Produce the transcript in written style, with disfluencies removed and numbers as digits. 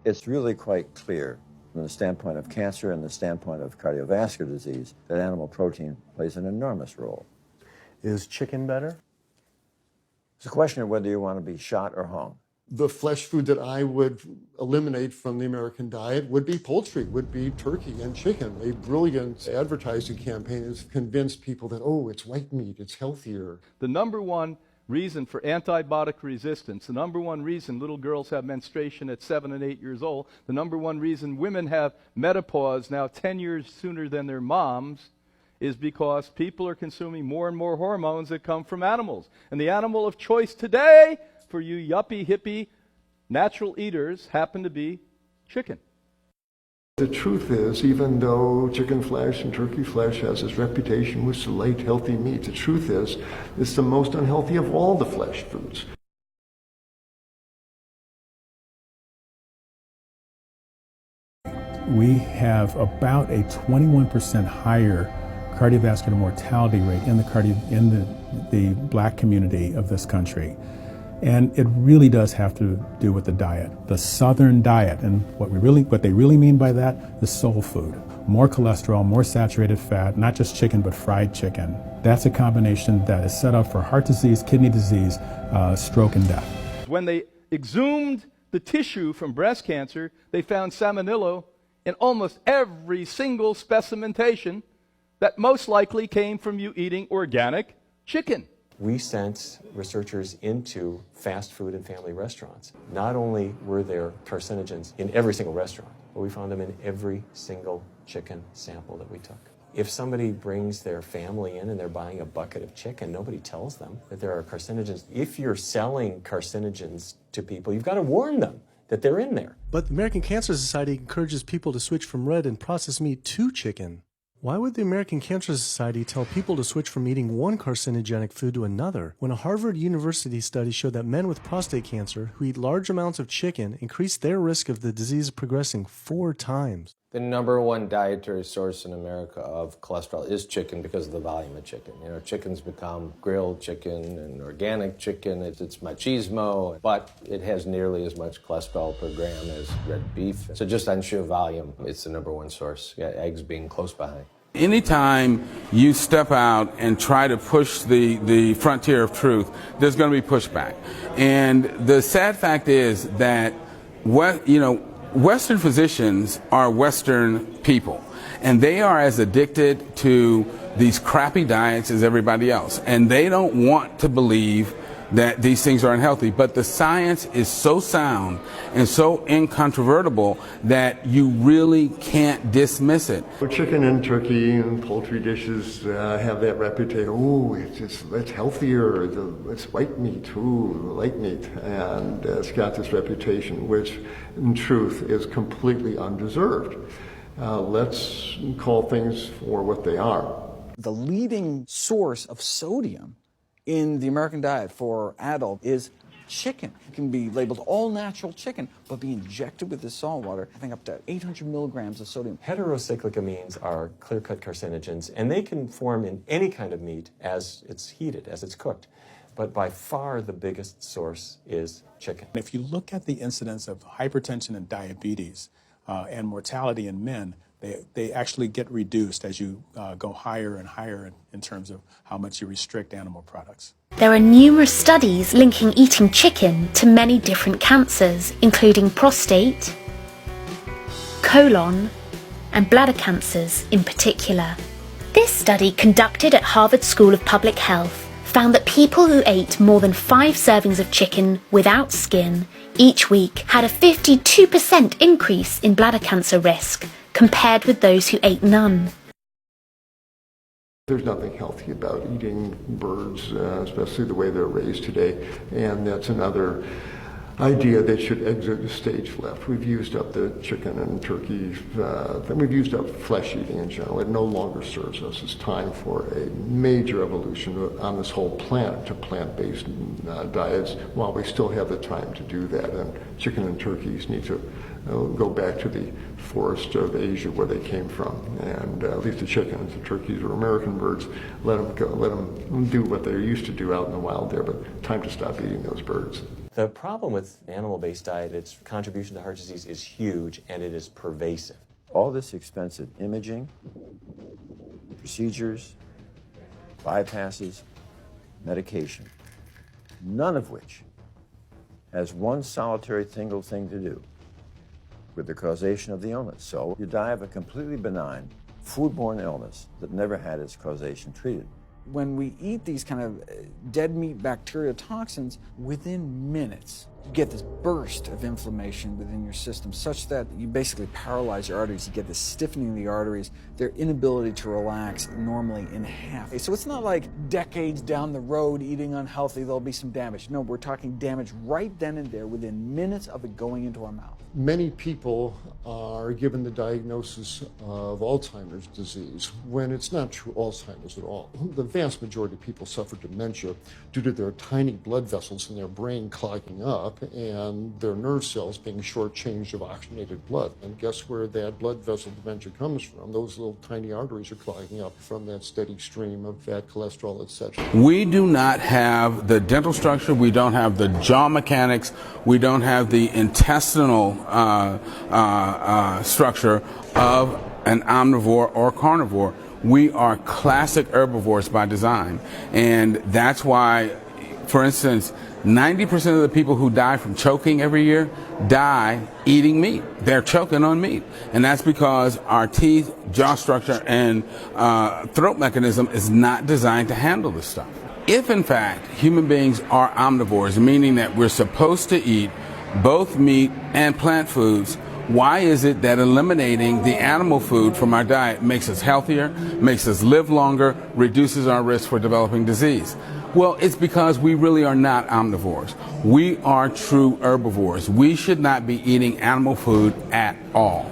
It's really quite clear from the standpoint of cancer and the standpoint of cardiovascular disease that animal protein plays an enormous role. Is chicken better? It's a question of whether you want to be shot or hung. The flesh food that I would eliminate from the American diet would be poultry, would be turkey and chicken. A brilliant advertising campaign has convinced people that, oh, it's white meat, it's healthier. The number one reason for antibiotic resistance, the number one reason little girls have menstruation at 7 and 8 years old, the number one reason women have menopause now 10 years sooner than their moms, is because people are consuming more and more hormones that come from animals. And the animal of choice today for you yuppie, hippie, natural eaters happen to be chicken. The truth is, even though chicken flesh and turkey flesh has its reputation with light, healthy meat, the truth is, it's the most unhealthy of all the flesh foods. We have about a 21% higher cardiovascular mortality rate in the black community of this country. And it really does have to do with the diet, the Southern diet. And what they really mean by that is soul food. More cholesterol, more saturated fat, not just chicken, but fried chicken. That's a combination that is set up for heart disease, kidney disease, stroke, and death. When they exhumed the tissue from breast cancer, they found salmonella in almost every single specimentation that most likely came from you eating organic chicken. We sent researchers into fast food and family restaurants. Not only were there carcinogens in every single restaurant, but we found them in every single chicken sample that we took. If somebody brings their family in and they're buying a bucket of chicken, nobody tells them that there are carcinogens. If you're selling carcinogens to people, you've got to warn them that they're in there. But the American Cancer Society encourages people to switch from red and processed meat to chicken. Why would the American Cancer Society tell people to switch from eating one carcinogenic food to another, when a Harvard University study showed that men with prostate cancer who eat large amounts of chicken increased their risk of the disease progressing 4 times? The number one dietary source in America of cholesterol is chicken because of the volume of chicken. You know, chicken's become grilled chicken and organic chicken. It's machismo, but it has nearly as much cholesterol per gram as red beef. So just on sheer volume, it's the number one source, eggs being close behind. Anytime you step out and try to push the frontier of truth, there's going to be pushback. And the sad fact is that Western physicians are Western people, and they are as addicted to these crappy diets as everybody else. And they don't want to believe that these things are unhealthy. But the science is so sound and so incontrovertible that you really can't dismiss it. Chicken and turkey and poultry dishes have that reputation. Oh, it's healthier. It's white meat. Ooh, light meat. And it's got this reputation, which in truth is completely undeserved. Let's call things for what they are. The leading source of sodium in the American diet for adult is chicken. It can be labeled all natural chicken, but be injected with this salt water, I think up to 800 milligrams of sodium. Heterocyclic amines are clear-cut carcinogens, and they can form in any kind of meat as it's heated, as it's cooked. But by far the biggest source is chicken. If you look at the incidence of hypertension and diabetes and mortality in men, they actually get reduced as you go higher and higher in terms of how much you restrict animal products. There are numerous studies linking eating chicken to many different cancers, including prostate, colon, and bladder cancers in particular. This study, conducted at Harvard School of Public Health, found that people who ate more than 5 servings of chicken without skin each week had a 52% increase in bladder cancer risk compared with those who ate none. There's nothing healthy about eating birds, especially the way they're raised today, and that's another idea that should exit the stage left. We've used up the chicken and turkey, we've used up flesh eating in general. It no longer serves us. It's time for a major evolution on this whole planet to plant-based diets while we still have the time to do that. And chicken and turkeys need to go back to the forest of Asia where they came from, and at least the chickens, the turkeys are American birds. Let them go, let them do what they're used to do out in the wild there, but time to stop eating those birds. The problem with animal-based diet, its contribution to heart disease is huge and it is pervasive. All this expensive imaging, procedures, bypasses, medication, none of which has one solitary single thing to do with the causation of the illness. So you die of a completely benign foodborne illness that never had its causation treated. When we eat these kind of dead meat bacteria toxins, within minutes, you get this burst of inflammation within your system such that you basically paralyze your arteries. You get this stiffening of the arteries, their inability to relax normally in half. So it's not like decades down the road eating unhealthy, there'll be some damage. No, we're talking damage right then and there within minutes of it going into our mouth. Many people are given the diagnosis of Alzheimer's disease when it's not true Alzheimer's at all. The vast majority of people suffer dementia due to their tiny blood vessels in their brain clogging up and their nerve cells being shortchanged of oxygenated blood. And guess where that blood vessel dementia comes from? Those little tiny arteries are clogging up from that steady stream of bad cholesterol, etc. We do not have the dental structure, we don't have the jaw mechanics, we don't have the intestinal structure of an omnivore or carnivore. We are classic herbivores by design. And that's why, for instance, 90% of the people who die from choking every year die eating meat. They're choking on meat. And that's because our teeth, jaw structure, and throat mechanism is not designed to handle this stuff. If, in fact, human beings are omnivores, meaning that we're supposed to eat both meat and plant foods, why is it that eliminating the animal food from our diet makes us healthier, makes us live longer, reduces our risk for developing disease? Well, it's because we really are not omnivores. We are true herbivores. We should not be eating animal food at all.